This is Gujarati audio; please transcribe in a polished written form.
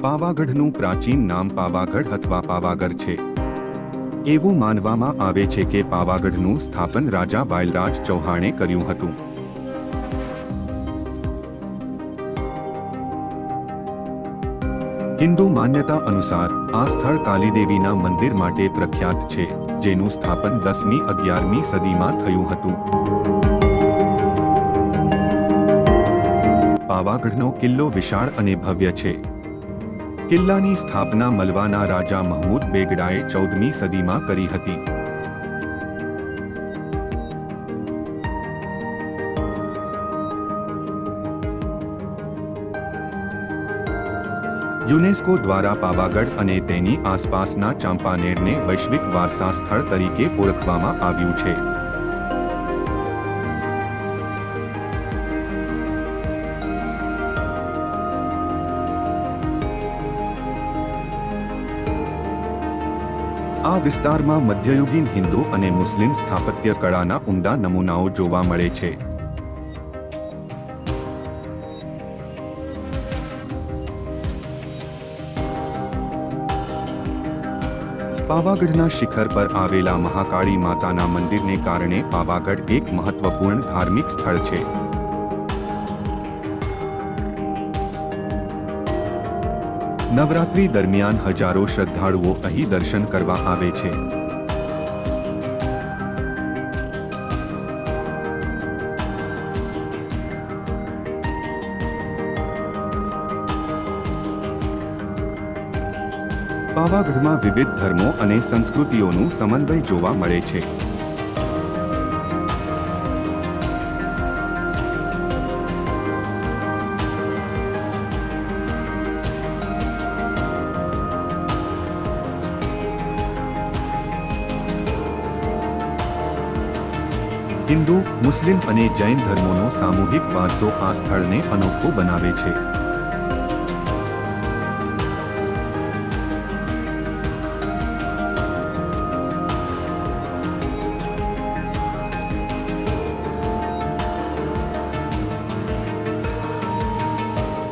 પાવાગઢનું પ્રાચીન નામ પાવાગઢ અથવા પાવાગર છે। એવું માનવામાં આવે છે કે પાવાગઢનું સ્થાપન રાજા બાયલરાજ ચૌહાણે કર્યું હતું। હિન્દુ માન્યતા અનુસાર આ સ્થળ કાલીદેવીના મંદિર માટે પ્રખ્યાત છે, જેનું સ્થાપન 10મી-11મી સદીમાં થયું હતું। પાવાગઢનો કિલ્લો વિશાળ અને ભવ્ય છે। કિલ્લાની સ્થાપના મલવાના રાજા મહમૂદ બેગડાએ 14મી સદીમાં કરી હતી। યુનેસ્કો દ્વારા પાવાગઢ અને તેની આસપાસના ચાંપાનેરને વૈશ્વિક વારસા સ્થળ તરીકે ઓળખવામાં આવ્યું છે। આ વિસ્તારમાં મધ્યયુગીન હિન્દુ અને મુસ્લિમ સ્થાપત્ય કળાના ઉમદા નમૂનાઓ જોવા મળે છે। પાવાગઢના શિખર પર આવેલા મહાકાળી માતાના મંદિરને કારણે પાવાગઢ એક મહત્વપૂર્ણ ધાર્મિક સ્થળ છે। નવરાત્રી દરમિયાન હજારો શ્રદ્ધાળુઓ અહીં દર્શન કરવા આવે છે। પાવાગઢમાં વિવિધ ધર્મો અને સંસ્કૃતિઓનું સમન્વય જોવા મળે છે। હિન્દુ, મુસ્લિમ અને જૈન ધર્મોનો સામૂહિક વારસો આ સ્થળને અનોખું બનાવે છે।